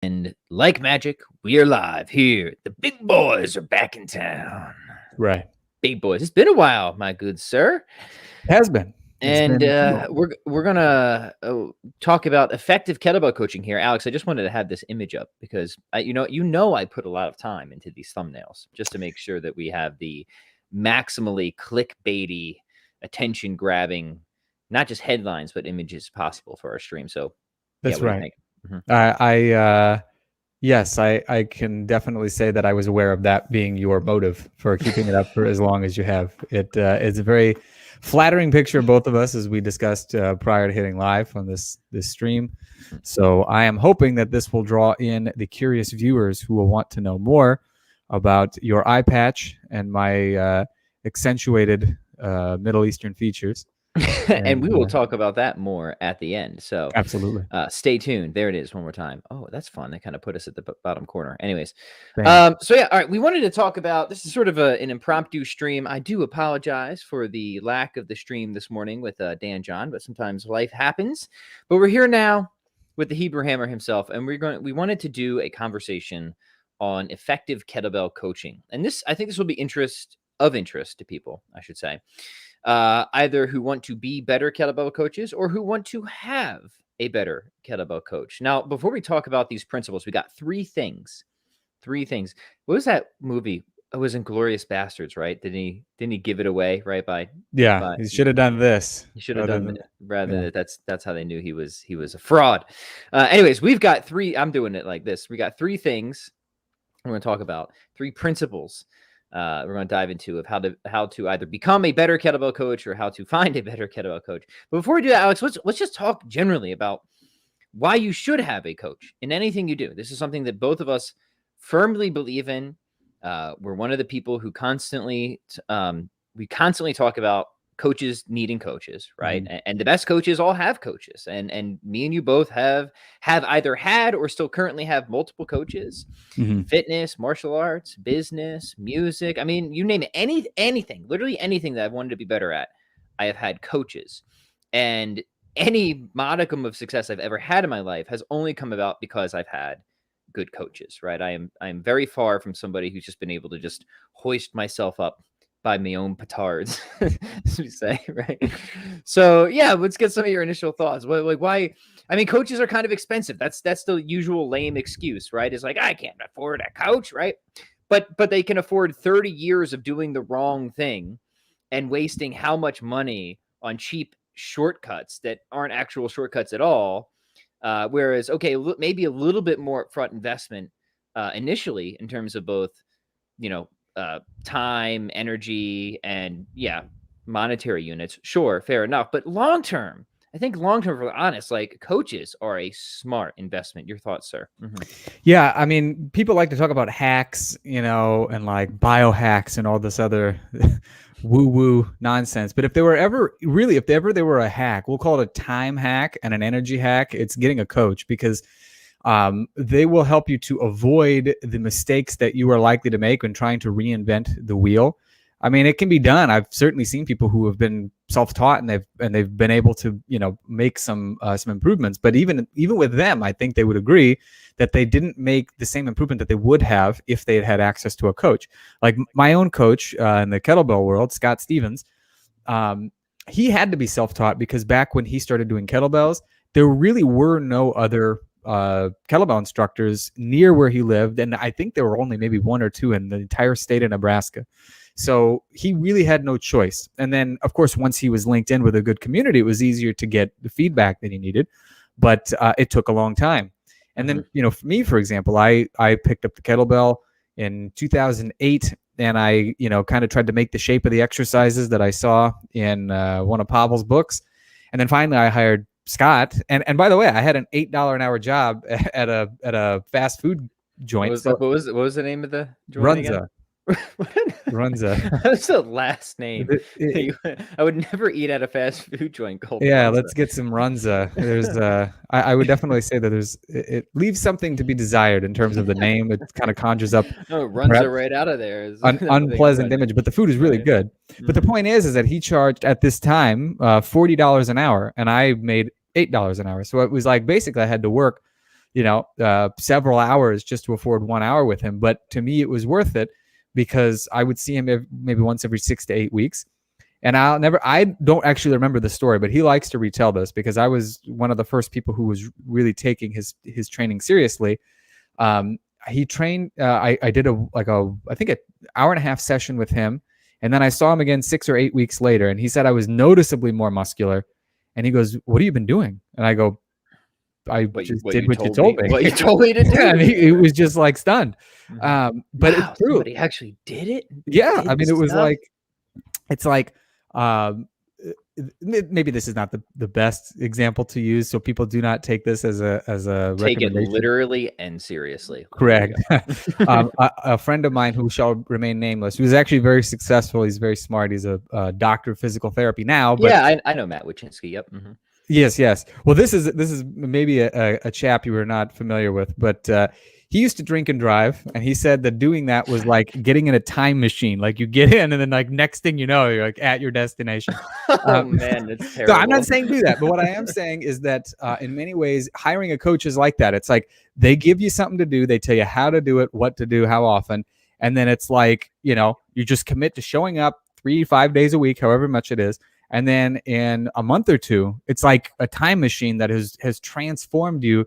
And like magic, we are live here. The big boys are back in town. Right. Big boys. It's been a while, my good sir. It has been. And we're gonna talk about effective kettlebell coaching here, Alex. I just wanted to have this image up because I put a lot of time into these thumbnails just to make sure that we have the maximally clickbaity, attention grabbing, not just headlines but images possible for our stream. So that's right. Mm-hmm. Yes, I can definitely say that I was aware of that being your motive for keeping it up for as long as you have. It is a very flattering picture of both of us, as we discussed prior to hitting live on this stream. So I am hoping that this will draw in the curious viewers who will want to know more about your eye patch and my accentuated Middle Eastern features. And we will talk about that more at the end. So absolutely. Stay tuned. There it is one more time. Oh, that's fun. They kind of put us at the bottom corner. Anyways. So yeah, all right. We wanted to talk about, this is sort of an impromptu stream. I do apologize for the lack of the stream this morning with Dan John, but sometimes life happens. But we're here now with the Hebrew Hammer himself. And we wanted to do a conversation on effective kettlebell coaching. And I think this will be of interest to people, I should say. Either who want to be better kettlebell coaches or who want to have a better kettlebell coach. Now, before we talk about these principles, we got three things. What was that movie? It was Inglourious Bastards, right? Didn't he give it away right by? Yeah, he should have done this. He should have done it rather than that's how they knew he was a fraud. Anyways, we've got three. I'm doing it like this. We got three things we're going to talk about. Three principles. We're going to dive into of how to either become a better kettlebell coach or how to find a better kettlebell coach. But before we do that, Alex, let's just talk generally about why you should have a coach in anything you do. This is something that both of us firmly believe in. We're one of the people who we constantly talk about coaches needing coaches, right? Mm-hmm. And the best coaches all have coaches, and me and you both have either had or still currently have multiple coaches. Mm-hmm. Fitness, martial arts, business, music. I mean, you name it, anything, literally anything that I've wanted to be better at, I have had coaches. And any modicum of success I've ever had in my life has only come about because I've had good coaches, right? I am very far from somebody who's just been able to just hoist myself up by my own petards, as we say, right? So yeah, let's get some of your initial thoughts. Why? I mean, coaches are kind of expensive. That's the usual lame excuse, right? It's like, I can't afford a coach, right? But they can afford 30 years of doing the wrong thing and wasting how much money on cheap shortcuts that aren't actual shortcuts at all. Whereas, okay, maybe a little bit more upfront investment initially in terms of both, time, energy, and monetary units. Sure, fair enough. But long-term, I think long-term, for honest, like coaches are a smart investment. Your thoughts, sir? Mm-hmm. Yeah. I mean, people like to talk about hacks, and like biohacks and all this other woo-woo nonsense. But if there were ever a hack, we'll call it a time hack and an energy hack. It's getting a coach, because they will help you to avoid the mistakes that you are likely to make when trying to reinvent the wheel. I mean, it can be done. I've certainly seen people who have been self-taught and they've been able to, make some improvements. But even with them, I think they would agree that they didn't make the same improvement that they would have if they had had access to a coach. Like my own coach in the kettlebell world, Scott Stevens, he had to be self-taught because back when he started doing kettlebells, there really were no other kettlebell instructors near where he lived, and I think there were only maybe one or two in the entire state of Nebraska. So he really had no choice. And then, of course, once he was linked in with a good community, it was easier to get the feedback that he needed, but it took a long time. And then, for me, for example, I picked up the kettlebell in 2008, and I, kind of tried to make the shape of the exercises that I saw in one of Pavel's books. And then finally I hired Scott. And by the way, I had an $8 an hour job at a fast food joint. What was the name of the joint? Runza. Runza. That's the last name. I would never eat at a fast food joint called Runza. Let's get some Runza. There's I would definitely say that it leaves something to be desired in terms of the name. It kind of conjures up Runza right out of there. An unpleasant image, but the food is really good. Mm-hmm. But the point is that he charged at this time $40 an hour, and I made $8 an hour. So it was like basically I had to work several hours just to afford 1 hour with him. But to me, it was worth it because I would see him maybe once every 6 to 8 weeks. And I don't actually remember the story, but he likes to retell this because I was one of the first people who was really taking his training seriously. He trained, I did I think an hour and a half session with him. And then I saw him again 6 or 8 weeks later. And he said I was noticeably more muscular. And he goes, "What have you been doing?" And I go, "I just did what you told me. What you told me to do." And he was just like stunned. But wow, it's true. Somebody actually did it. Yeah. I mean, it was like, it's like, maybe this is not the best example to use, so people do not take this as a take it recommendation. literally and seriously. Correct. A friend of mine who shall remain nameless, who's actually very successful. He's very smart. He's a doctor of physical therapy now. But yeah, I know Matt Wachinski. Yep. Mm-hmm. Yes. Well, this is maybe a chap you were not familiar with, but he used to drink and drive, and he said that doing that was like getting in a time machine. Like you get in, and then like next thing you know, you're like at your destination. Oh man, it's terrible. So I'm not saying do that, but what I am saying is that in many ways, hiring a coach is like that. It's like they give you something to do, they tell you how to do it, what to do, how often, and then it's like you just commit to showing up 3-5 days a week, however much it is. And then in a month or two, it's like a time machine that has transformed you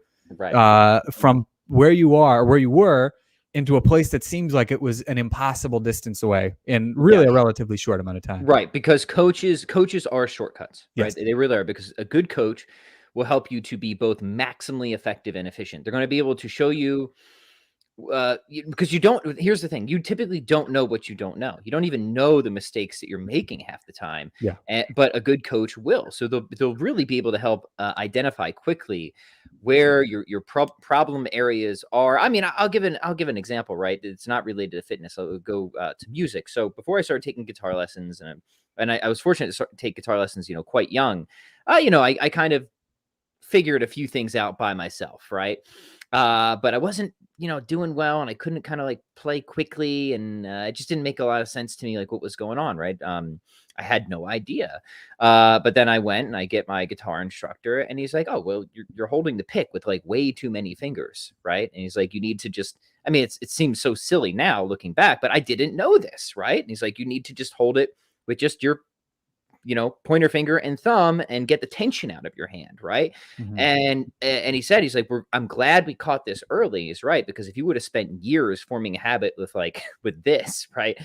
from where you were into a place that seems like it was an impossible distance away in really a relatively short amount of time. Right. Because coaches are shortcuts, right? Yes. They really are, because a good coach will help you to be both maximally effective and efficient. They're going to be able to show you because here's the thing, you typically don't know what you don't know. You don't even know the mistakes that you're making half the time. Yeah. But a good coach will. So they'll really be able to help identify quickly where your problem areas are. I mean, I'll give an example, right? It's not related to fitness. I'll go to music. So before I started taking guitar lessons, and I was fortunate to take guitar lessons, quite young. I kind of figured a few things out by myself, right? But I wasn't, doing well, and I couldn't kind of like play quickly, and it just didn't make a lot of sense to me, like what was going on, right? I had no idea. But then I went and I get my guitar instructor, and he's like, "Oh, well, you're holding the pick with like way too many fingers, right?" And he's like, "You need to just," I mean, it seems so silly now looking back, but I didn't know this, right? And he's like, "You need to just hold it with just your pointer finger and thumb and get the tension out of your hand." Right. Mm-hmm. And he said, he's like, I'm glad we caught this early. He's right. Because if you would have spent years forming a habit with this, right,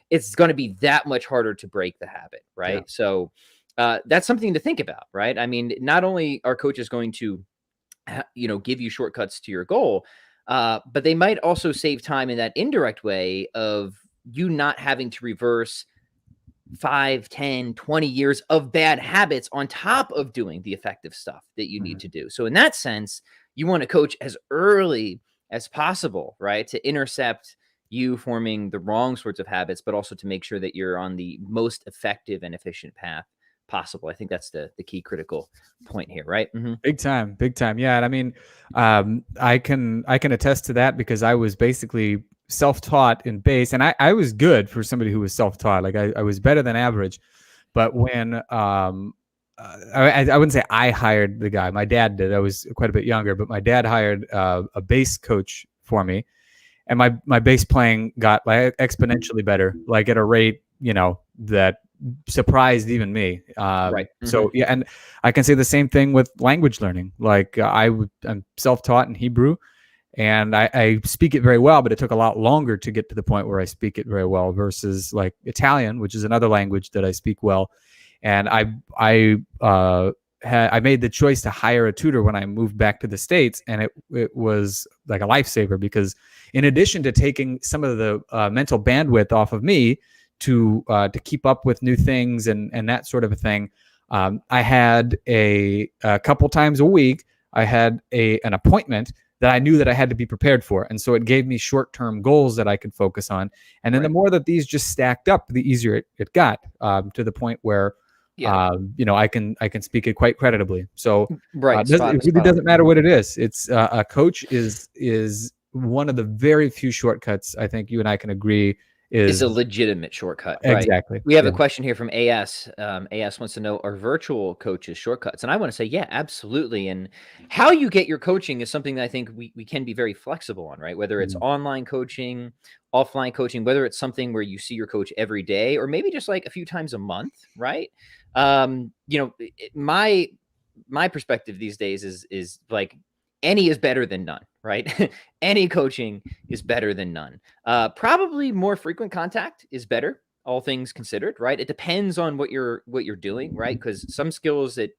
it's going to be that much harder to break the habit. Right. Yeah. So that's something to think about. Right. I mean, not only are coaches going to, give you shortcuts to your goal, but they might also save time in that indirect way of you not having to reverse 5, 10, 20 years of bad habits on top of doing the effective stuff that you need to do. So in that sense, you want to coach as early as possible, right? To intercept you forming the wrong sorts of habits, but also to make sure that you're on the most effective and efficient path possible. I think that's the key critical point here, right? Mm-hmm. Big time. Yeah. And I mean, I can attest to that because I was basically self-taught in bass, and I was good for somebody who was self-taught. Like I was better than average. But when I wouldn't say I hired the guy, my dad did. I was quite a bit younger, but my dad hired a bass coach for me, and my bass playing got like exponentially better, like at a rate that surprised even me. Right. Mm-hmm. So yeah, and I can say the same thing with language learning. Like I'm self-taught in Hebrew, and I speak it very well, but it took a lot longer to get to the point where I speak it very well versus like Italian, which is another language that I speak well. And I made the choice to hire a tutor when I moved back to the States, and it was like a lifesaver because in addition to taking some of the mental bandwidth off of me to keep up with new things and that sort of a thing, I had a couple times a week, I had an appointment that I knew that I had to be prepared for. And so it gave me short-term goals that I could focus on. And then the more that these just stacked up, the easier it got, to the point where, I can speak it quite creditably. So it really doesn't matter what it is. It's a coach is one of the very few shortcuts I think you and I can agree It's a is legitimate shortcut, right? exactly. We have Yeah. a question here from AS. AS wants to know, are virtual coaches shortcuts? And I want to say, yeah, absolutely. And how you get your coaching is something that I think we can be very flexible on, right? Whether it's online coaching, offline coaching, whether it's something where you see your coach every day, or maybe just like a few times a month, right? My perspective these days is like any is better than none, right? Any coaching is better than none. Probably more frequent contact is better, all things considered, right? It depends on what you're doing, right? Because some skills that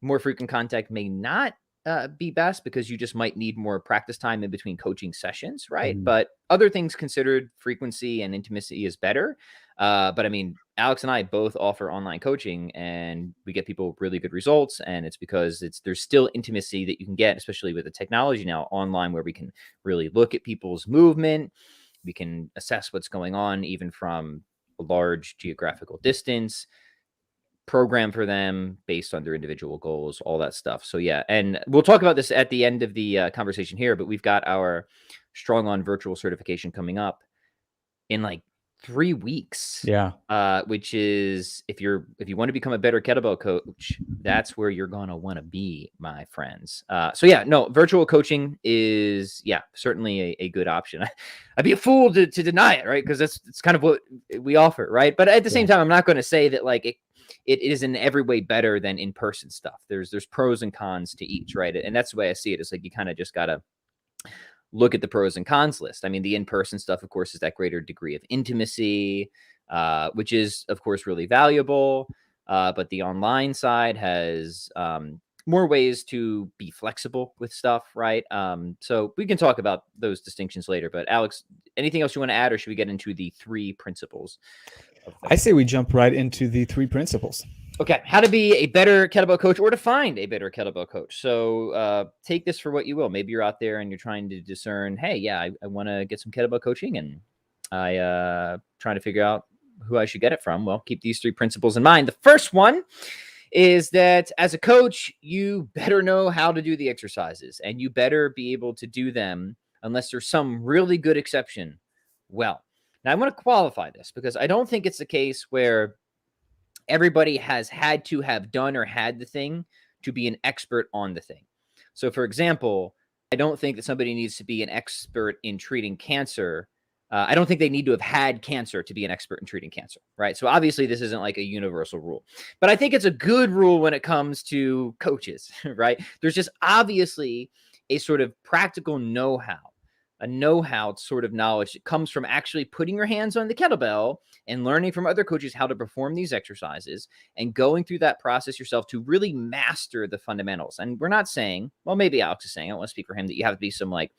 more frequent contact may not be best, because you just might need more practice time in between coaching sessions, right? But other things considered, frequency and intimacy is better. But I mean, Aleks and I both offer online coaching, and we get people really good results. And it's because there's still intimacy that you can get, especially with the technology now online, where we can really look at people's movement. We can assess what's going on, even from a large geographical distance, program for them based on their individual goals, all that stuff. So yeah, and we'll talk about this at the end of the conversation here, but we've got our Strong On virtual certification coming up in like 3 weeks. Yeah. Which is, if you want to become a better kettlebell coach, that's where you're gonna want to be, my friends. So yeah, no, virtual coaching is certainly a good option. I'd be a fool to deny it, right? Because it's kind of what we offer, right? But at the same time, I'm not going to say that like it is in every way better than in-person stuff. There's pros and cons to each, right? And that's the way I see it. It's like you kind of just gotta look at the pros and cons list. I mean, the in-person stuff, of course, is that greater degree of intimacy, which is, of course, really valuable. But the online side has more ways to be flexible with stuff, right? So we can talk about those distinctions later. But Aleks, anything else you want to add, or should we get into the 3 principles? I say we jump right into the 3 principles. Okay, how to be a better kettlebell coach, or to find a better kettlebell coach. So take this for what you will. Maybe you're out there and you're trying to discern, hey, yeah, I want to get some kettlebell coaching, and I trying to figure out who I should get it from. Well, keep these 3 principles in mind. The first one is that as a coach, you better know how to do the exercises, and you better be able to do them unless there's some really good exception. Well, now I want to qualify this, because I don't think it's the case where everybody has had to have done or had the thing to be an expert on the thing. So, for example, I don't think that somebody needs to be an expert in treating cancer. I don't think they need to have had cancer to be an expert in treating cancer, right? So obviously this isn't like a universal rule, but I think it's a good rule when it comes to coaches, right? There's just obviously a sort of practical know-how, a know-how sort of knowledge that comes from actually putting your hands on the kettlebell and learning from other coaches how to perform these exercises, and going through that process yourself to really master the fundamentals. And we're not saying, well, maybe Aleks is saying, I don't want to speak for him, that you have to be some like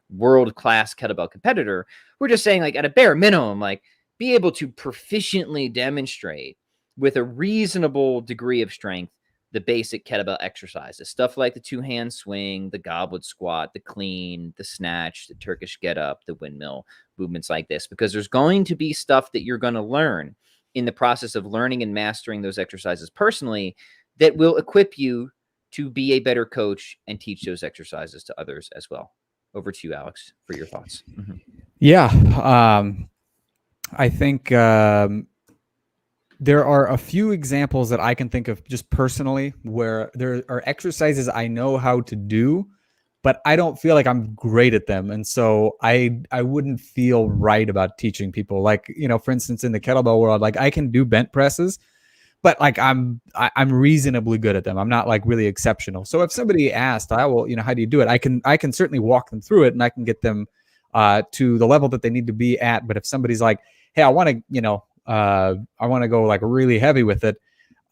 world-class kettlebell competitor. We're just saying, like, at a bare minimum, like, be able to proficiently demonstrate with a reasonable degree of strength the basic kettlebell exercises, stuff like the 2-hand swing, the goblet squat, the clean, the snatch, the Turkish get up, the windmill, movements like this, because there's going to be stuff that you're going to learn in the process of learning and mastering those exercises personally that will equip you to be a better coach and teach those exercises to others as well. Over to you, Aleks, for your thoughts. Mm-hmm. Yeah. I think there are a few examples that I can think of just personally where there are exercises I know how to do, but I don't feel like I'm great at them. And so I wouldn't feel right about teaching people. Like, you know, for instance, in the kettlebell world, like I can do bench presses, but like I'm reasonably good at them. I'm not like really exceptional. So if somebody asked, well, you know, how do you do it? I can certainly walk them through it, and I can get them to the level that they need to be at. But if somebody's like, hey, I want to, you know, I want to go like really heavy with it,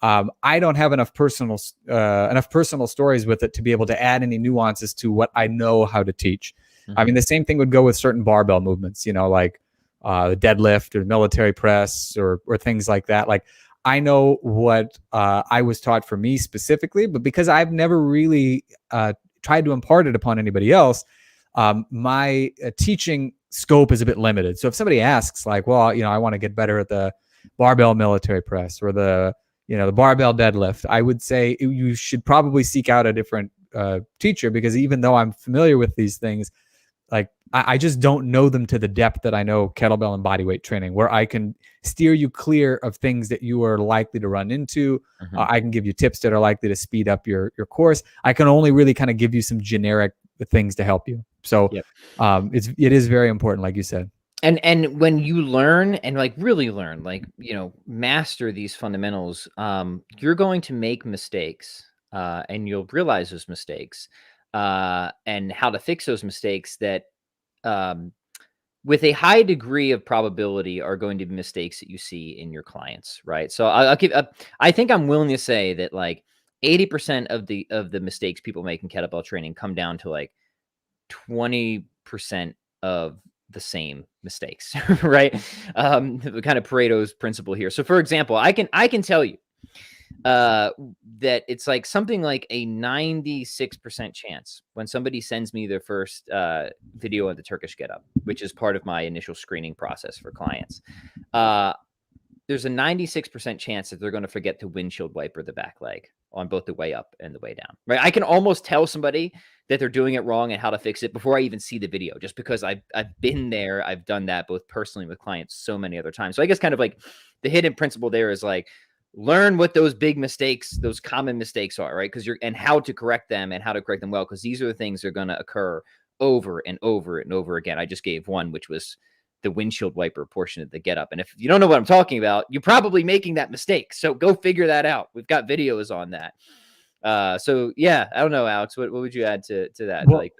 I don't have enough personal stories with it to be able to add any nuances to what I know how to teach. Mm-hmm. I mean, the same thing would go with certain barbell movements, you know, like the deadlift or military press or things like that. Like, I know what I was taught for me specifically, but because I've never really tried to impart it upon anybody else, my teaching scope is a bit limited. So if somebody asks like, well, you know, I want to get better at the barbell military press or the barbell deadlift, I would say you should probably seek out a different teacher, because even though I'm familiar with these things, like I just don't know them to the depth that I know kettlebell and bodyweight training, where I can steer you clear of things that you are likely to run into. I can give you tips that are likely to speed up your course. I can only really kind of give you some generic things to help you. So Yep. it is very important, like you said. And when you learn and like really learn, like, master these fundamentals, you're going to make mistakes, and you'll realize those mistakes, and how to fix those mistakes that, um, with a high degree of probability are going to be mistakes that you see in your clients, right? So I'll give, I think I'm willing to say that like 80% of the mistakes people make in kettlebell training come down to like 20% of the same mistakes, right? Kind of Pareto's principle here. So for example, I can tell you that it's like something like a 96% chance when somebody sends me their first video of the Turkish Get Up, which is part of my initial screening process for clients. There's a 96% chance that they're going to forget to windshield wiper the back leg on both the way up and the way down, right? I can almost tell somebody that they're doing it wrong and how to fix it before I even see the video, just because I've been there. I've done that both personally with clients so many other times. So I guess kind of like the hidden principle there is like, learn what those big mistakes, those common mistakes are, right? Because and how to correct them and how to correct them well, because these are the things that are going to occur over and over and over again. I just gave one, which was the windshield wiper portion of the Get Up. And if you don't know what I'm talking about, you're probably making that mistake. So go figure that out. We've got videos on that. So yeah, I don't know, Alex, what would you add to that? Well, Like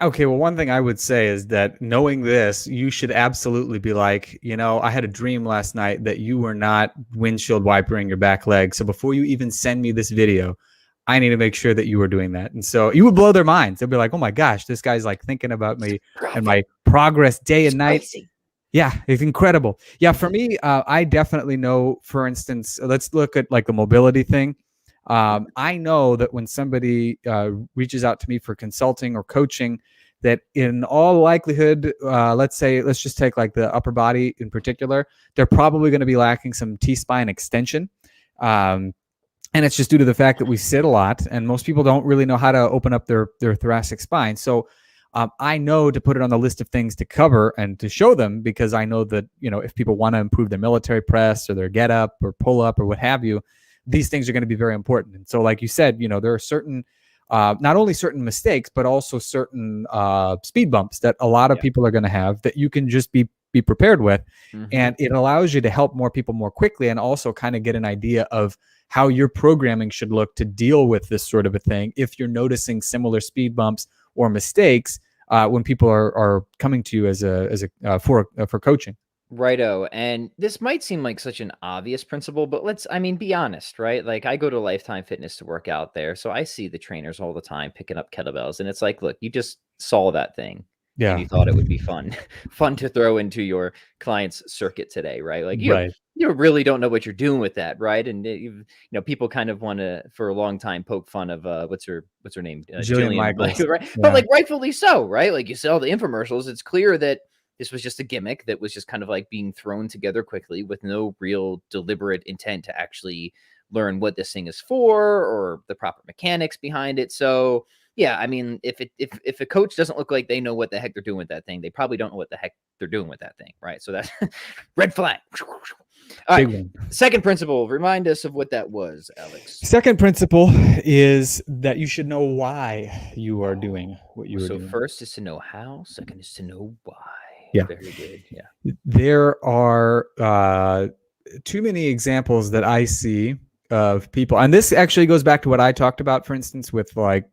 okay, well, one thing I would say is that knowing this, you should absolutely be like, I had a dream last night that you were not windshield wipering your back leg. So before you even send me this video, I need to make sure that you were doing that. And so you would blow their minds. They'll be like, oh my gosh, this guy's like thinking about me and my progress day and night. crazy. Yeah, it's incredible. Yeah, for me, I definitely know, for instance, let's look at like the mobility thing. I know that when somebody reaches out to me for consulting or coaching, that in all likelihood, let's just take like the upper body in particular, they're probably going to be lacking some T-spine extension. And it's just due to the fact that we sit a lot and most people don't really know how to open up their thoracic spine. So I know to put it on the list of things to cover and to show them, because I know that, if people want to improve their military press or their get up or pull up or what have you, these things are going to be very important. And so, like you said, there are certain, not only certain mistakes, but also certain speed bumps that a lot of people are going to have that you can just be prepared with. And it allows you to help more people more quickly, and also kind of get an idea of how your programming should look to deal with this sort of a thing if you're noticing similar speed bumps or mistakes when people are coming to you for coaching. Righto. And this might seem like such an obvious principle, but be honest, right? Like I go to Lifetime Fitness to work out there. So I see the trainers all the time picking up kettlebells, and it's like, look, you just saw that thing. Yeah. And you thought it would be fun to throw into your client's circuit today, right? Like you really don't know what you're doing with that, right? And people kind of want to, for a long time, poke fun of what's her name, Jillian Michaels, right? Yeah. But like rightfully so, right? Like you saw the infomercials, it's clear that this was just a gimmick that was just kind of like being thrown together quickly with no real deliberate intent to actually learn what this thing is for or the proper mechanics behind it. So yeah, if a coach doesn't look like they know what the heck they're doing with that thing, they probably don't know what the heck they're doing with that thing, right? So that's red flag. All right. Second principle, remind us of what that was, Alex. Second principle is that you should know why you are doing what you are doing. So first is to know how, second is to know why. Yeah. Very good. Yeah. There are too many examples that I see of people, and this actually goes back to what I talked about, for instance, with what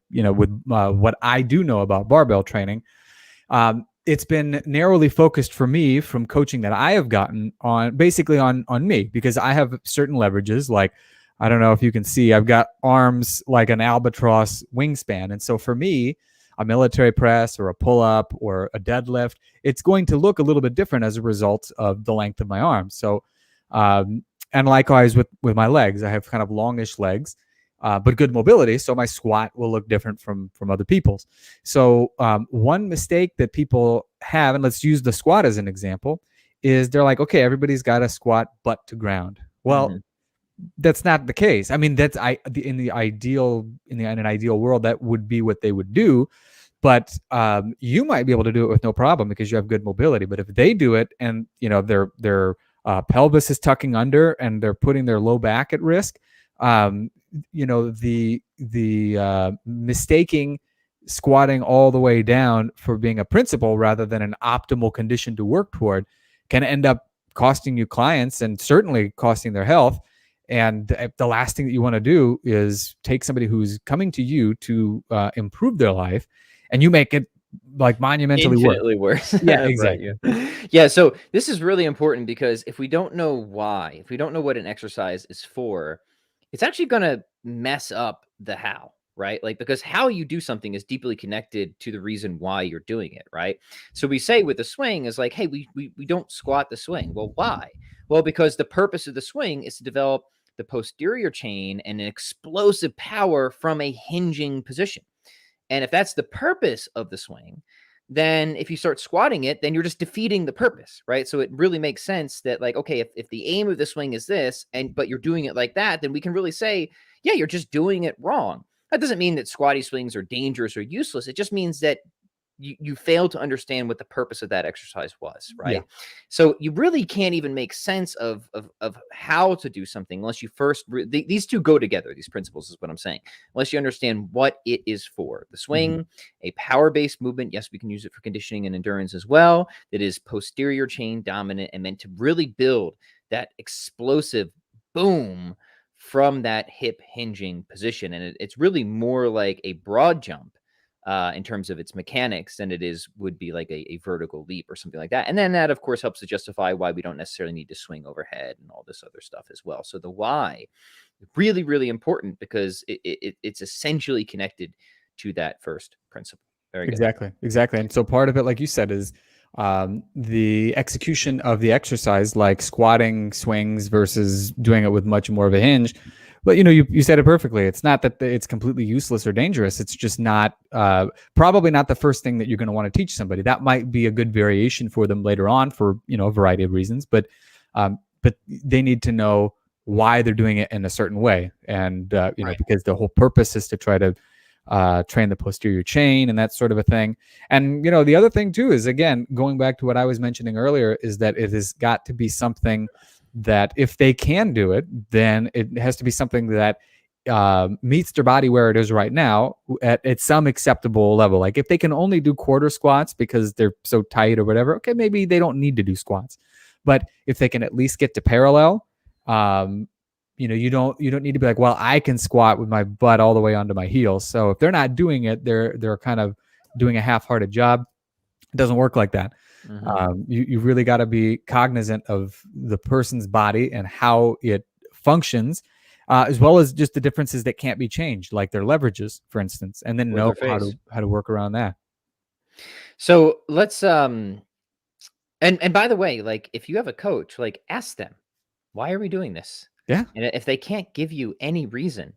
I do know about barbell training. It's been narrowly focused for me from coaching that I have gotten on me, because I have certain leverages. Like, I don't know if you can see, I've got arms like an albatross wingspan. And so for me, a military press or a pull-up or a deadlift, it's going to look a little bit different as a result of the length of my arms. So, and likewise with my legs, I have kind of longish legs, but good mobility. So my squat will look different from other people's. So one mistake that people have, and let's use the squat as an example, is they're like, okay, everybody's got to squat butt to ground. Well, that's not the case. That's in an ideal world, that would be what they would do. But you might be able to do it with no problem because you have good mobility. But if they do it and their pelvis is tucking under and they're putting their low back at risk, the mistaking squatting all the way down for being a principle rather than an optimal condition to work toward can end up costing you clients and certainly costing their health. And the last thing that you want to do is take somebody who's coming to you to improve their life, and you make it like monumentally infinitely worse. Yeah, exactly. Right. Yeah. So this is really important because if we don't know why, if we don't know what an exercise is for, it's actually going to mess up the how, right? Like, because how you do something is deeply connected to the reason why you're doing it, right? So we say with the swing is like, hey, we don't squat the swing. Well, why? Well, because the purpose of the swing is to develop the posterior chain and an explosive power from a hinging position. And if that's the purpose of the swing, then if you start squatting it, then you're just defeating the purpose, right? So it really makes sense that, like, okay, if the aim of the swing is this, but you're doing it like that, then we can really say, yeah, you're just doing it wrong. That doesn't mean that squatty swings are dangerous or useless. It just means that you fail to understand what the purpose of that exercise was, right? Yeah. So you really can't even make sense of how to do something unless you first these two go together. These principles is what I'm saying. Unless you understand what it is for. The swing, a power-based movement. Yes, we can use it for conditioning and endurance as well. That is posterior chain dominant and meant to really build that explosive boom from that hip hinging position. And it's really more like a broad jump in terms of its mechanics than it would be like a vertical leap or something like that. And then that, of course, helps to justify why we don't necessarily need to swing overhead and all this other stuff as well. So the why, really, really important because it's essentially connected to that first principle. Very good. Exactly. And so part of it, like you said, is the execution of the exercise, like squatting swings versus doing it with much more of a hinge. But you said it perfectly. It's not that it's completely useless or dangerous. It's just not probably not the first thing that you're going to want to teach somebody. That might be a good variation for them later on for a variety of reasons. But they need to know why they're doing it in a certain way, and Right. because the whole purpose is to try to train the posterior chain and that sort of a thing. And the other thing too is, again, going back to what I was mentioning earlier, is that it has got to be something that if they can do it, then it has to be something that meets their body where it is right now at some acceptable level. Like if they can only do quarter squats because they're so tight or whatever, okay, maybe they don't need to do squats. But if they can at least get to parallel, you don't need to be like, well, I can squat with my butt all the way onto my heels. So if they're not doing it, they're kind of doing a half-hearted job. It doesn't work like that. You really got to be cognizant of the person's body and how it functions, as well as just the differences that can't be changed, like their leverages, for instance, and then know how to work around that. So let's and by the way, like if you have a coach, like ask them, why are we doing this? Yeah. And if they can't give you any reason,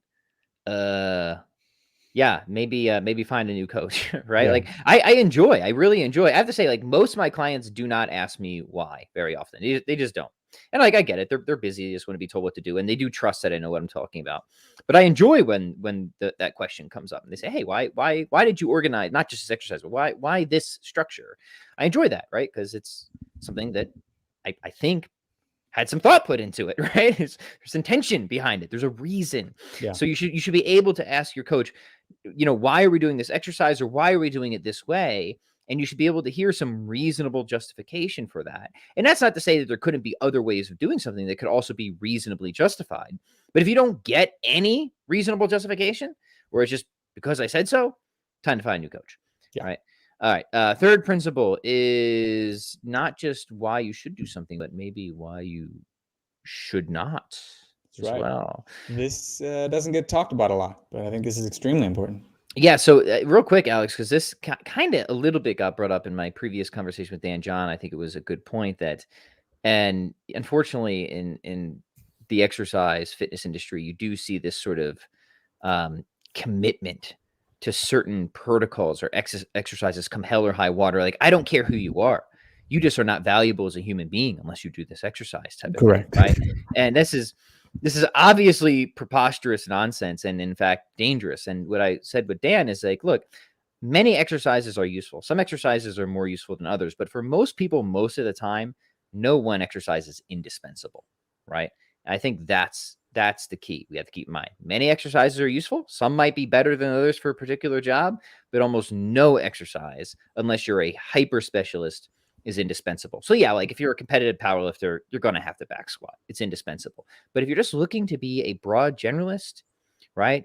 yeah, maybe find a new coach, right? Yeah. Like I really enjoy. I have to say, like most of my clients do not ask me why very often. They just don't. And like I get it, they're busy. They just want to be told what to do, and they do trust that I know what I'm talking about. But I enjoy when that question comes up and they say, "Hey, why did you organize not just this exercise, but why this structure?" I enjoy that, right? Because it's something that I think had some thought put into it, right? There's intention behind it. There's a reason. Yeah. So you should be able to ask your coach, why are we doing this exercise or why are we doing it this way? And you should be able to hear some reasonable justification for that. And that's not to say that there couldn't be other ways of doing something that could also be reasonably justified. But if you don't get any reasonable justification, or it's just because I said so, time to find a new coach. Yeah. All right. Third principle is not just why you should do something, but maybe why you should not as well. This doesn't get talked about a lot, but I think this is extremely important. Yeah. So real quick, Aleks, because this kind of a little bit got brought up in my previous conversation with Dan John. I think it was a good point and unfortunately in the exercise fitness industry, you do see this sort of commitment to certain protocols or exercises come hell or high water. Like, I don't care who you are. You just are not valuable as a human being unless you do this exercise type of Correct. thing, right? And this is obviously preposterous nonsense and in fact dangerous. And what I said with Dan is like, look, many exercises are useful. Some exercises are more useful than others, but for most people, most of the time, no one exercise is indispensable, right? And I think that's the key. We have to keep in mind. Many exercises are useful. Some might be better than others for a particular job, but almost no exercise, unless you're a hyper specialist, is indispensable. So yeah, like if you're a competitive powerlifter, you're going to have to back squat. It's indispensable. But if you're just looking to be a broad generalist, right,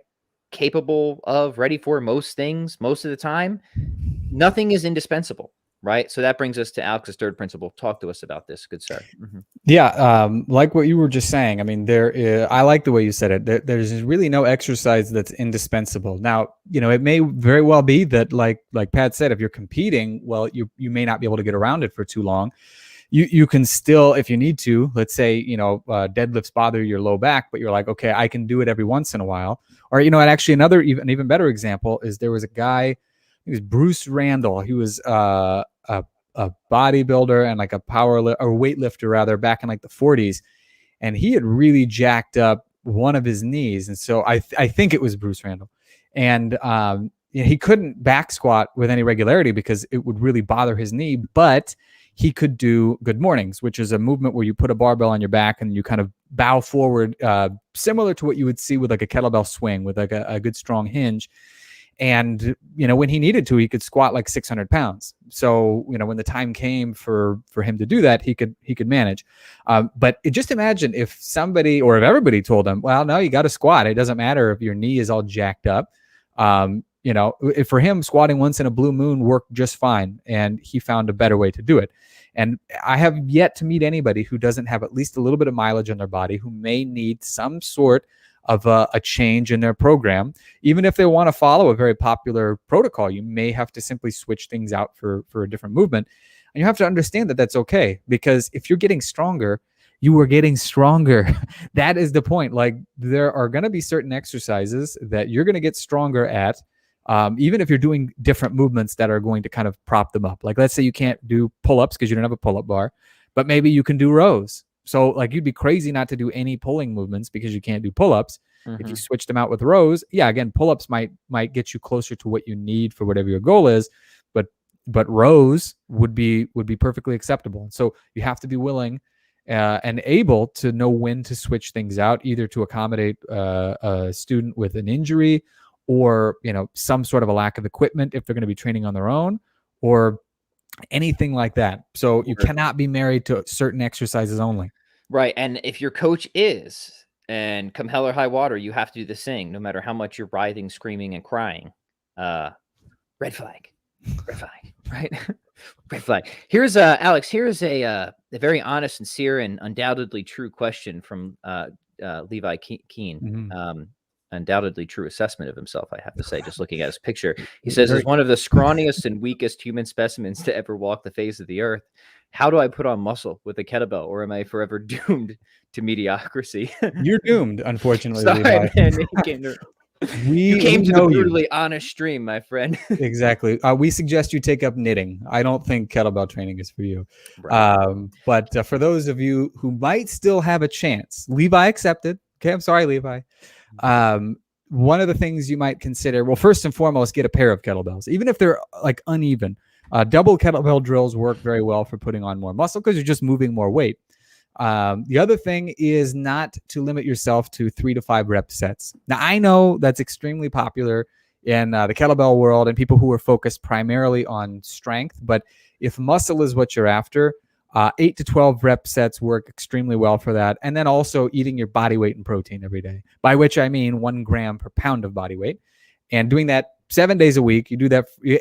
capable of, ready for most things most of the time, nothing is indispensable, right? So that brings us to Alex's third principle. Talk to us about this, good sir. Yeah, like what you were just saying. I mean, I like the way you said it. There's really no exercise that's indispensable. Now, it may very well be that, like Pat said, if you're competing, well, you may not be able to get around it for too long. You can still, if you need to, let's say, deadlifts bother your low back, but you're like, okay, I can do it every once in a while. Or, and actually an even better example is there was a guy, he was Bruce Randall. He was a bodybuilder and like a weightlifter rather, back in like the 40s. And he had really jacked up one of his knees. And so I think it was Bruce Randall. And he couldn't back squat with any regularity because it would really bother his knee, but he could do good mornings, which is a movement where you put a barbell on your back and you kind of bow forward, similar to what you would see with like a kettlebell swing with like a good strong hinge. And, when he needed to, he could squat like 600 pounds. So, when the time came for him to do that, he could manage. But just imagine if somebody, or if everybody told him, well, no, you got to squat. It doesn't matter if your knee is all jacked up. If for him, squatting once in a blue moon worked just fine, and he found a better way to do it. And I have yet to meet anybody who doesn't have at least a little bit of mileage on their body who may need some sort of a change in their program. Even if they want to follow a very popular protocol, you may have to simply switch things out for a different movement. And you have to understand that that's okay, because if you're getting stronger, you are getting stronger. That is the point. Like, there are going to be certain exercises that you're going to get stronger at, even if you're doing different movements that are going to kind of prop them up. Like, let's say you can't do pull-ups because you don't have a pull-up bar, but maybe you can do rows. So like, you'd be crazy not to do any pulling movements because you can't do pull-ups. If you switch them out with rows, yeah, again, pull-ups might get you closer to what you need for whatever your goal is, but rows would be perfectly acceptable. So you have to be willing and able to know when to switch things out, either to accommodate a student with an injury, or some sort of a lack of equipment if they're going to be training on their own, or anything like that. So you cannot be married to certain exercises only. Right. And if your coach is, and come hell or high water, you have to do this thing, no matter how much you're writhing, screaming, and crying. Red flag, right? Red flag. Here's Alex. Here's a very honest, sincere, and undoubtedly true question from Levi Keane. Undoubtedly true assessment of himself, I have to say, just looking at his picture. He says, as one of the scrawniest and weakest human specimens to ever walk the face of the earth, how do I put on muscle with a kettlebell, or am I forever doomed to mediocrity? You're doomed, unfortunately. Sorry, Levi. man. You came to the brutally honest stream, my friend. Exactly. We suggest you take up knitting. I don't think kettlebell training is for you. Right. But for those of you who might still have a chance, Levi accepted. Okay, I'm sorry, Levi. One of the things you might consider, well, first and foremost, get a pair of kettlebells, even if they're like uneven. Double kettlebell drills work very well for putting on more muscle because you're just moving more weight. The other thing is not to limit yourself to 3 to 5 rep sets. Now, I know that's extremely popular in the kettlebell world and people who are focused primarily on strength. But if muscle is what you're after, 8 to 12 rep sets work extremely well for that. And then also eating your body weight in protein every day, by which I mean 1 gram per pound of body weight, and doing that 7 days a week. You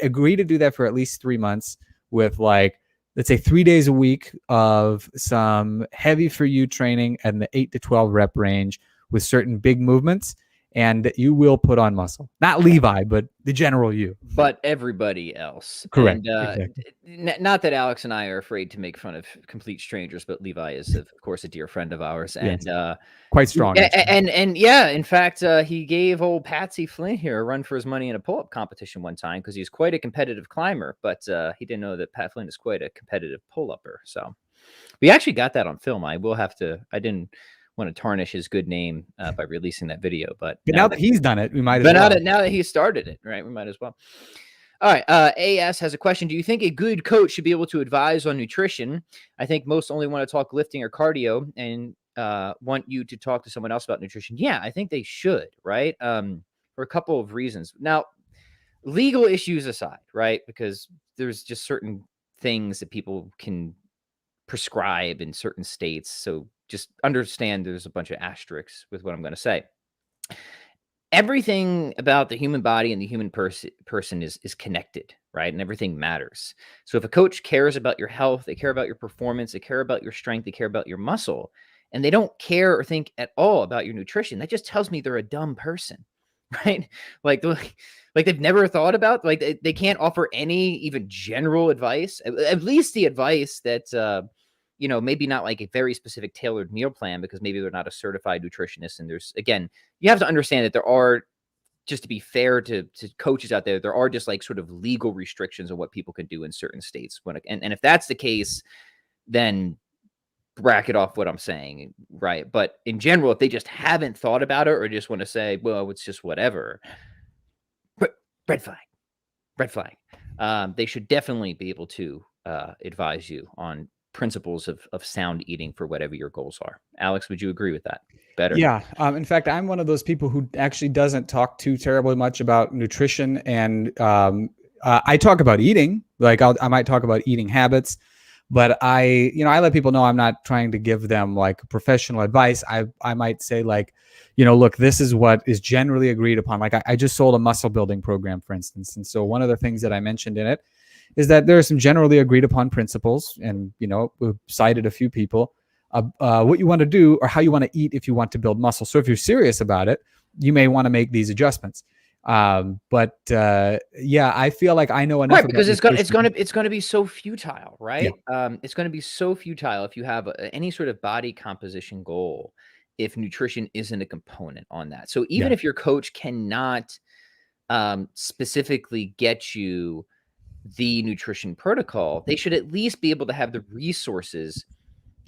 agree to do that for at least 3 months with, like, let's say 3 days a week of some heavy for you training and the 8 to 12 rep range with certain big movements, and you will put on muscle. Not Levi, but the general you. But everybody else. Correct. And, exactly. Not that Alex and I are afraid to make fun of complete strangers, but Levi is, of course, a dear friend of ours. Yes. And quite strong. And yeah, in fact, he gave old Patsy Flynn here a run for his money in a pull-up competition one time because he's quite a competitive climber, but he didn't know that Pat Flynn is quite a competitive pull-upper. So we actually got that on film. I didn't want to tarnish his good name by releasing that video, but now that he's done it, we might as well. Now that he started it, right, we might as well. All right. AS has a question. Do you think a good coach should be able to advise on nutrition? I think most only want to talk lifting or cardio and want you to talk to someone else about nutrition. Yeah, I think they should, right? For a couple of reasons. Now, legal issues aside, right? Because there's just certain things that people can prescribe in certain states. So just understand there's a bunch of asterisks with what I'm going to say. Everything about the human body and the human person is connected, right? And everything matters. So if a coach cares about your health, they care about your performance, they care about your strength, they care about your muscle, and they don't care or think at all about your nutrition, that just tells me they're a dumb person, right? Like they've never thought about, like they can't offer any even general advice, at least the advice that, maybe not like a very specific tailored meal plan, because maybe they're not a certified nutritionist. And there's, again, you have to understand that there are, just to be fair to coaches out there, there are just like sort of legal restrictions on what people can do in certain states. And if that's the case, then bracket off what I'm saying, right? But in general, if they just haven't thought about it or just want to say, well, it's just whatever, red flag. They should definitely be able to advise you on principles of sound eating for whatever your goals are. Aleks, would you agree with that? Better. Yeah. In fact, I'm one of those people who actually doesn't talk too terribly much about nutrition. And I talk about eating, like I might talk about eating habits, but I let people know I'm not trying to give them like professional advice. I might say like, look, this is what is generally agreed upon. Like I just sold a muscle building program, for instance. And so one of the things that I mentioned in it is that there are some generally agreed upon principles, and we've cited a few people, what you want to do or how you want to eat if you want to build muscle. So if you're serious about it, you may want to make these adjustments. But I feel like I know enough, right? Because it's going to be so futile, right? Yeah. It's going to be so futile if you have any sort of body composition goal, if nutrition isn't a component on that. So even if your coach cannot specifically get you the nutrition protocol, they should at least be able to have the resources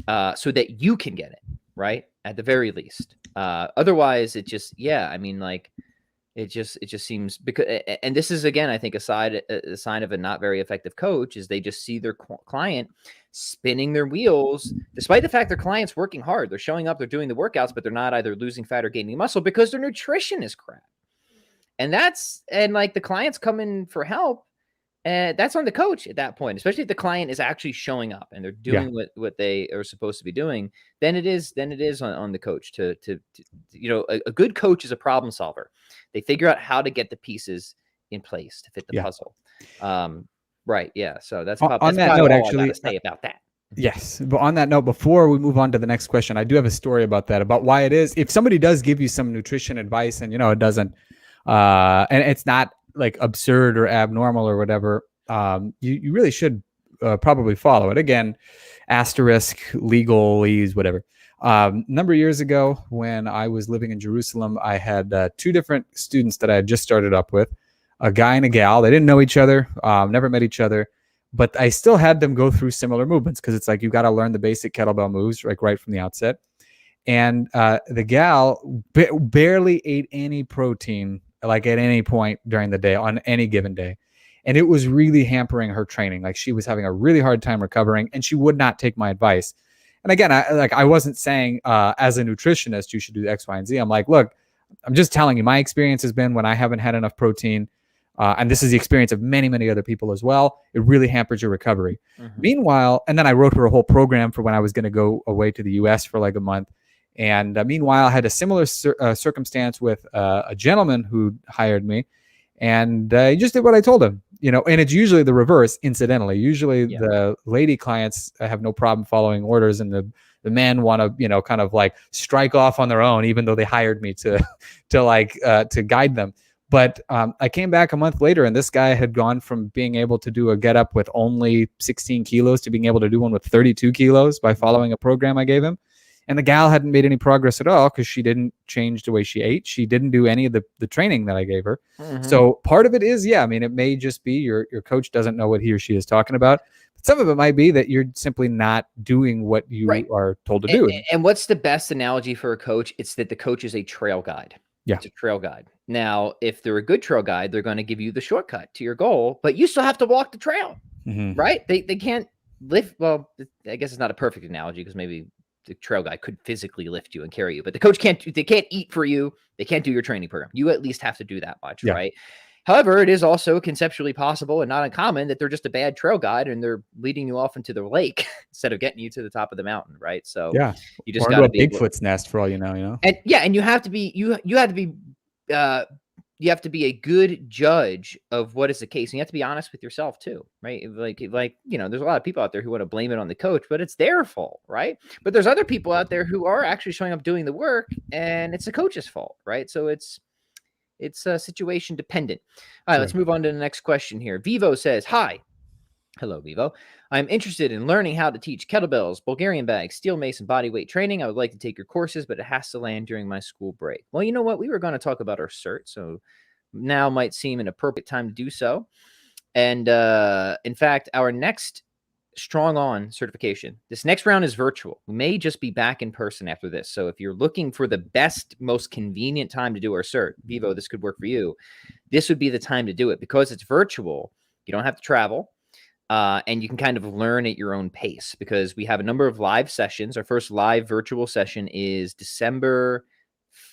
so that you can get it, right? At the very least. Otherwise, it just, it just seems, because, and this is, again, I think a sign of a not very effective coach, is they just see their client spinning their wheels, despite the fact their client's working hard. They're showing up, they're doing the workouts, but they're not either losing fat or gaining muscle because their nutrition is crap. And the clients come in for help. That's on the coach at that point, especially if the client is actually showing up and they're doing what they are supposed to be doing. Then it is on the coach to a good coach is a problem solver. They figure out how to get the pieces in place to fit the puzzle. Right. Yeah. So that's probably all I got to say about that. Yes. But on that note, before we move on to the next question, I do have a story about that, about why it is, if somebody does give you some nutrition advice and, it doesn't, and it's not like absurd or abnormal or whatever, you really should probably follow it. Again, asterisk, legalese, whatever. Number of years ago, when I was living in Jerusalem, I had two different students that I had just started up with, a guy and a gal. They didn't know each other, never met each other, but I still had them go through similar movements, because it's like you got to learn the basic kettlebell moves like right from the outset. And the gal barely ate any protein, like at any point during the day, on any given day. And it was really hampering her training. Like she was having a really hard time recovering, and she would not take my advice. And again, I wasn't saying as a nutritionist, you should do X, Y, and Z. I'm like, look, I'm just telling you, my experience has been when I haven't had enough protein, and this is the experience of many, many other people as well, it really hampers your recovery. Mm-hmm. Meanwhile, and then I wrote her a whole program for when I was going to go away to the US for like a month. And meanwhile, I had a similar circumstance with a gentleman who hired me, and he just did what I told him, and it's usually the reverse, incidentally. Usually the lady clients have no problem following orders, and the men want to, kind of like strike off on their own, even though they hired me to guide them. But I came back a month later, and this guy had gone from being able to do a get up with only 16 kilos to being able to do one with 32 kilos by following a program I gave him. And the gal hadn't made any progress at all because she didn't change the way she ate. She didn't do any of the training that I gave her. Mm-hmm. So part of it is, it may just be your coach doesn't know what he or she is talking about. But some of it might be that you're simply not doing what you are told to do. And what's the best analogy for a coach? It's that the coach is a trail guide. Yeah. It's a trail guide. Now, if they're a good trail guide, they're going to give you the shortcut to your goal, but you still have to walk the trail, right? They can't lift. Well, I guess it's not a perfect analogy because maybe the trail guide could physically lift you and carry you, but the coach they can't eat for you. They can't do your training program. You at least have to do that much, right? However, it is also conceptually possible and not uncommon that they're just a bad trail guide and they're leading you off into the lake instead of getting you to the top of the mountain, right? So you just got to be Bigfoot's nest for all you know. And and you have to be you have to be you have to be a good judge of what is the case. And you have to be honest with yourself too, right? Like, there's a lot of people out there who want to blame it on the coach, but it's their fault, right? But there's other people out there who are actually showing up doing the work and it's the coach's fault, right? So it's situation dependent. All right, let's move on to the next question here. Vivo says, hi. Hello, Vivo. I'm interested in learning how to teach kettlebells, Bulgarian bags, steel mace, and bodyweight training. I would like to take your courses, but it has to land during my school break. Well, you know what? We were going to talk about our cert, so now might seem an appropriate time to do so. And in fact, our next Strong On certification, this next round is virtual. We may just be back in person after this. So if you're looking for the best, most convenient time to do our cert, Vivo, this could work for you. This would be the time to do it because it's virtual. You don't have to travel. And you can kind of learn at your own pace because we have a number of live sessions. Our first live virtual session is December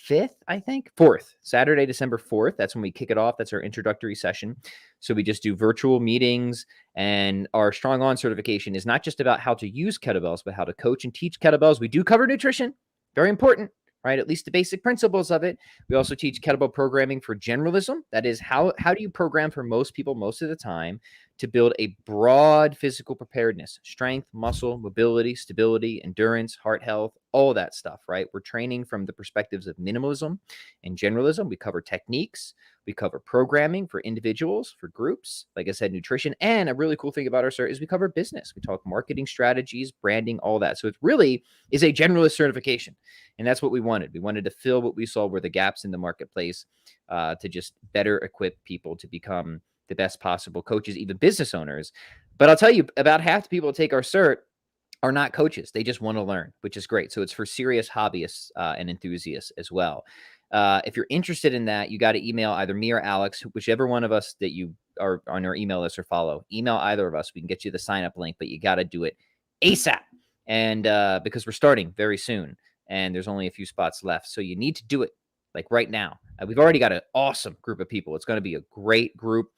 5th, I think. 4th, Saturday, December 4th. That's when we kick it off. That's our introductory session. So we just do virtual meetings, and our Strong On certification is not just about how to use kettlebells, but how to coach and teach kettlebells. We do cover nutrition, very important, right? At least the basic principles of it. We also teach kettlebell programming for generalism. That is, how do you program for most people most of the time to build a broad physical preparedness, strength, muscle, mobility, stability, endurance, heart health, all that stuff, right? We're training from the perspectives of minimalism and generalism. We cover techniques. We cover programming for individuals, for groups, like I said, nutrition. And a really cool thing about our cert is we cover business. We talk marketing strategies, branding, all that. So it really is a generalist certification. And that's what we wanted. We wanted to fill what we saw were the gaps in the marketplace to just better equip people to become the best possible coaches, even business owners. But I'll tell you, about half the people who take our cert are not coaches. They just want to learn, which is great. So it's for serious hobbyists and enthusiasts as well. If you're interested in that, you got to email either me or Alex, whichever one of us that you are on our email list or follow. Email either of us. We can get you the sign up link, but you got to do it ASAP. And because we're starting very soon and there's only a few spots left. So you need to do it like right now. We've already got an awesome group of people. It's going to be a great group.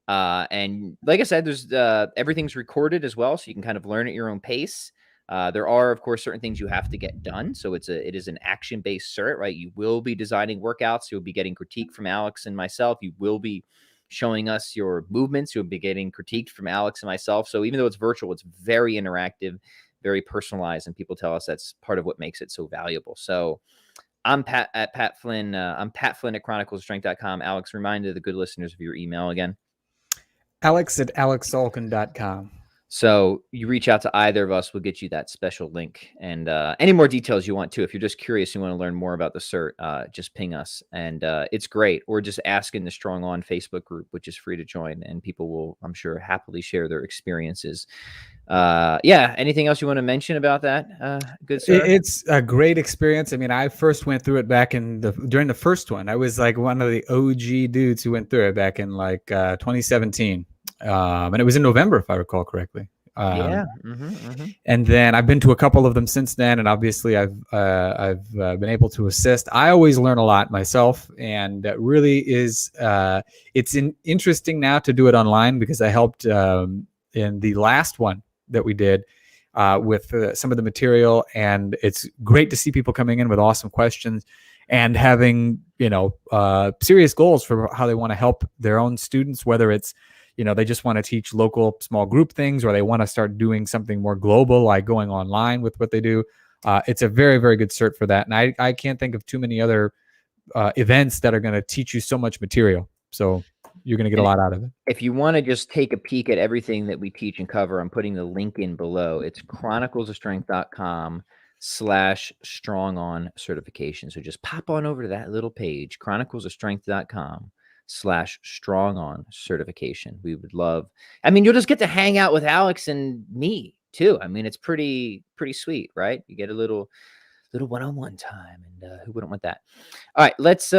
And like I said, there's everything's recorded as well. So you can kind of learn at your own pace. There are, of course, certain things you have to get done. So it is an action-based cert, right? You will be designing workouts. You'll be getting critique from Alex and myself. You will be showing us your movements. You'll be getting critiqued from Alex and myself. So even though it's virtual, it's very interactive, very personalized. And people tell us that's part of what makes it so valuable. So I'm Pat at Pat Flynn. I'm Pat Flynn at chroniclesofstrength.com. Alex, remind the good listeners of your email again. Alex at alexsalken.com. So you reach out to either of us, we'll get you that special link. And any more details you want to, if you're just curious, you want to learn more about the cert, just ping us. And it's great. Or just ask in the Strong On Facebook group, which is free to join. And people will, I'm sure, happily share their experiences. Anything else you want to mention about that? Good sir? It's a great experience. I mean, I first went through it back during the first one. I was like one of the OG dudes who went through it back in like 2017. And it was in November, if I recall correctly. And then I've been to a couple of them since then, and obviously I've been able to assist. I always learn a lot myself, and it really is. It's interesting now to do it online because I helped in the last one that we did with some of the material, and it's great to see people coming in with awesome questions and having serious goals for how they want to help their own students, whether it's they just want to teach local small group things, or they want to start doing something more global, like going online with what they do. It's a very, very good cert for that. And I can't think of too many other events that are going to teach you so much material. So you're going to get a lot out of it. If you want to just take a peek at everything that we teach and cover, I'm putting the link in below. It's chroniclesofstrength.com/strong on certification. So just pop on over to that little page, chroniclesofstrength.com/strong on certification. We would love, you'll just get to hang out with Alex and me too. It's pretty sweet, right? You get a little little one-on-one time, and who wouldn't want that? All right, let's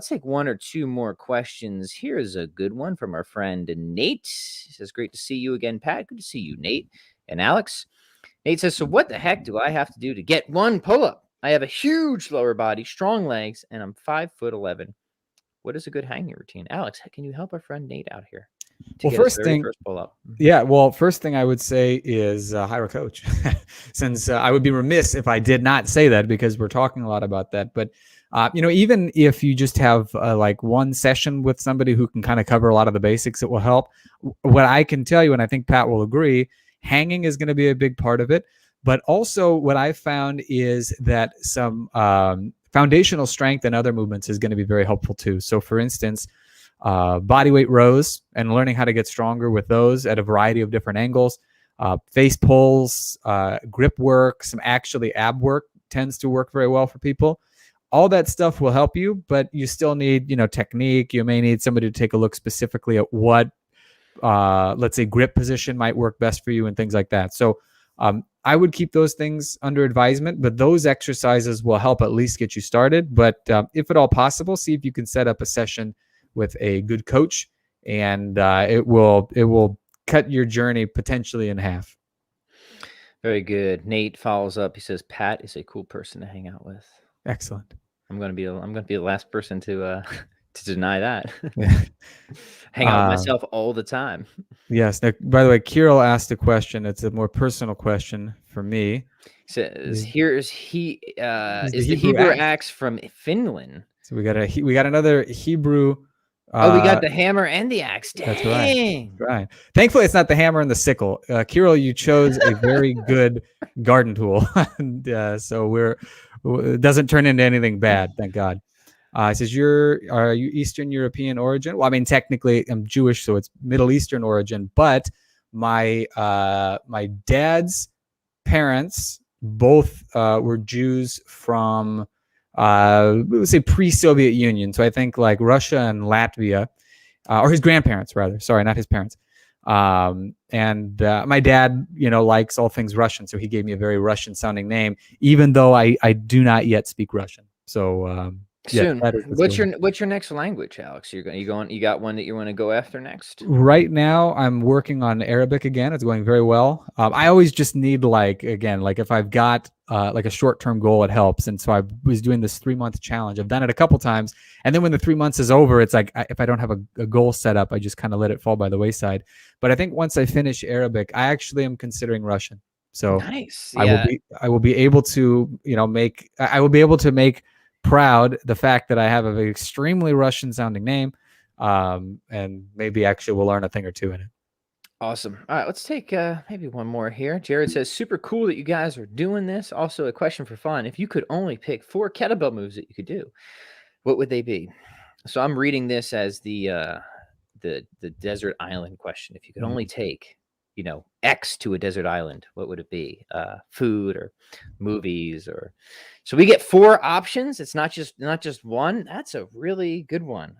take one or two more questions. Here's a good one from our friend Nate. He says, "Great to see you again, Pat. Good to see you, Nate and Alex." Nate says, "So what the heck do I have to do to get one pull-up? I have a huge lower body, strong legs, and I'm 5'11". What is a good hanging routine?" Alex, can you help our friend Nate out here to Well, get his very first pull-up? Yeah, well, first thing I would say is hire a coach, since I would be remiss if I did not say that, because we're talking a lot about that. But even if you just have like one session with somebody who can kind of cover a lot of the basics, it will help. What I can tell you, and I think Pat will agree, hanging is going to be a big part of it. But also what I found is that some foundational strength and other movements is going to be very helpful too. So for instance, body weight rows and learning how to get stronger with those at a variety of different angles, face pulls, grip work, some actually ab work tends to work very well for people. All that stuff will help you, but you still need, technique. You may need somebody to take a look specifically at what, let's say, grip position might work best for you and things like that. So I would keep those things under advisement, but those exercises will help at least get you started. But if at all possible, see if you can set up a session with a good coach, and it will cut your journey potentially in half. Very good. Nate follows up. He says, "Pat is a cool person to hang out with." Excellent. I'm gonna be the last person to to deny that. Yeah. Hang out with myself all the time. Yes. Now, by the way, Kirill asked a question. It's a more personal question for me. Says, "Is the Hebrew axe from Finland?" So we got another Hebrew. We got the hammer and the axe. Dang. That's right. Thankfully, it's not the hammer and the sickle. Kirill, you chose a very good garden tool, and so it doesn't turn into anything bad. Thank God. It says, are you Eastern European origin? Well, I mean, technically, I'm Jewish, so it's Middle Eastern origin. But my dad's parents both were Jews from, we would say, pre-Soviet Union. So I think like Russia and Latvia, or his grandparents rather. Sorry, not his parents. And my dad, likes all things Russian, so he gave me a very Russian-sounding name, even though I do not yet speak Russian. So soon. Yeah, what's your next language, Alex? You got one that you want to go after next? Right now, I'm working on Arabic again. It's going very well. I always just need like if I've got like a short-term goal, it helps. And so I was doing this 3-month challenge. I've done it a couple times, and then when the 3 months is over, it's like if I don't have a goal set up, I just kind of let it fall by the wayside. But I think once I finish Arabic, I actually am considering Russian. So nice. Yeah. I will be able to make proud the fact that I have an extremely Russian sounding name, and maybe actually we'll learn a thing or two in it. Awesome. All right, let's take maybe one more here. Jared says, "Super cool that you guys are doing this. Also, a question for fun: if you could only pick 4 kettlebell moves that you could do, what would they be?" So I'm reading this as the desert island question. If you could only take X to a desert island, what would it be? Food or movies, or so we get 4 options. It's not just one. That's a really good one.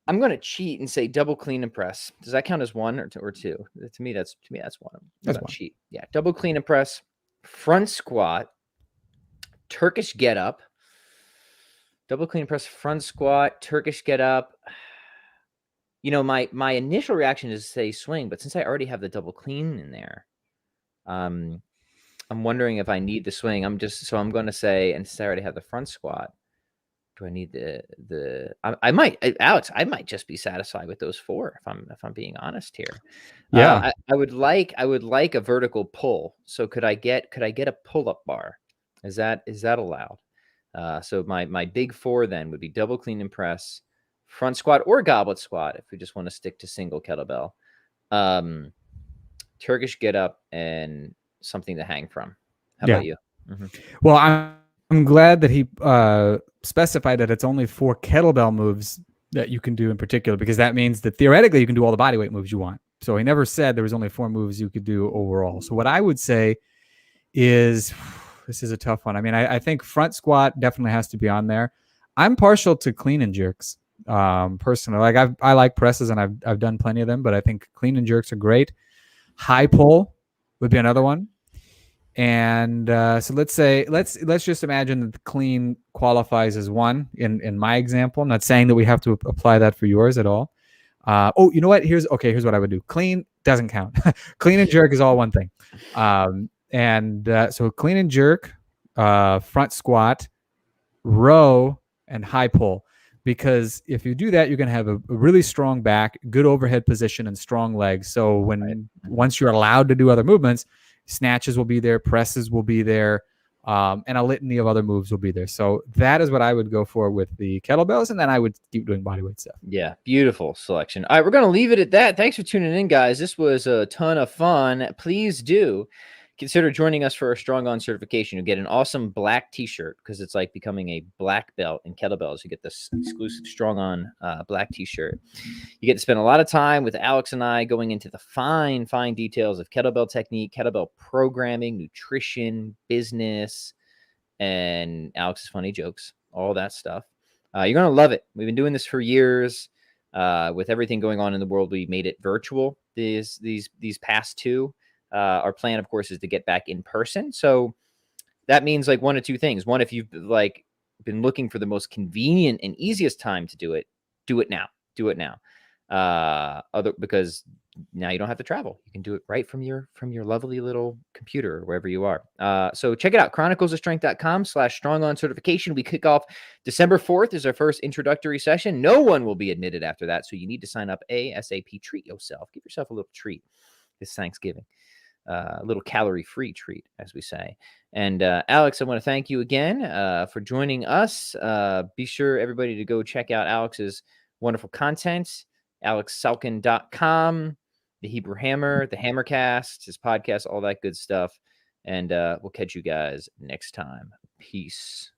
I'm going to cheat and say double clean and press. Does that count as 1 or 2? To me, that's one. That's one. Cheat. Yeah, double clean and press, front squat, Turkish get up. Double clean and press, front squat, Turkish get up. My initial reaction is to say swing, but since I already have the double clean in there, I'm wondering if I need the swing. I'm going to say, and since I already have the front squat, do I need I might, Alex, I might just be satisfied with those 4 if I'm being honest here. Yeah. I would like a vertical pull. So could I get a pull-up bar? Is that allowed? So my big 4 then would be double clean and press, front squat or goblet squat if we just want to stick to single kettlebell, Turkish get up, and something to hang from. How about you? Mm-hmm. Well, I'm glad that he specified that it's only 4 kettlebell moves that you can do in particular, because that means that theoretically you can do all the bodyweight moves you want. So he never said there was only 4 moves you could do overall. So what I would say is, this is a tough one. I mean, I think front squat definitely has to be on there. I'm partial to clean and jerks. Personally, like I like presses, and I've done plenty of them, but I think clean and jerks are great. High pull would be another one. And so let's just imagine that the clean qualifies as 1 in my example. I'm not saying that we have to apply that for yours at all. Oh, you know what? Here's what I would do. Clean doesn't count. Clean and jerk is all one thing. So clean and jerk, front squat, row, and high pull. Because if you do that, you're going to have a really strong back, good overhead position, and strong legs. So once you're allowed to do other movements, snatches will be there, presses will be there, and a litany of other moves will be there. So that is what I would go for with the kettlebells, and then I would keep doing bodyweight stuff. Yeah, beautiful selection. All right, we're going to leave it at that. Thanks for tuning in, guys. This was a ton of fun. Please do consider joining us for our Strong On certification. You'll get an awesome black t-shirt because it's like becoming a black belt in kettlebells. You get this exclusive Strong On black t-shirt. You get to spend a lot of time with Aleks and I going into the fine details of kettlebell technique, kettlebell programming, nutrition, business, and Alex's funny jokes, all that stuff. You're going to love it. We've been doing this for years. With everything going on in the world, we made it virtual these past 2. Our plan, of course, is to get back in person. So that means like 1 of 2 things. 1, if you've like been looking for the most convenient and easiest time to do it now. Do it now. Because now you don't have to travel. You can do it right from your lovely little computer or wherever you are. So check it out. chroniclesofstrength.com/strongon certification. We kick off December 4th is our first introductory session. No one will be admitted after that. So you need to sign up ASAP. Treat yourself. Give yourself a little treat this Thanksgiving. A little calorie-free treat, as we say. And Aleks, I want to thank you again for joining us. Be sure, everybody, to go check out Alex's wonderful content, AleksSalken.com, the Hebrew Hammer, the Hammercast, his podcast, all that good stuff. And we'll catch you guys next time. Peace.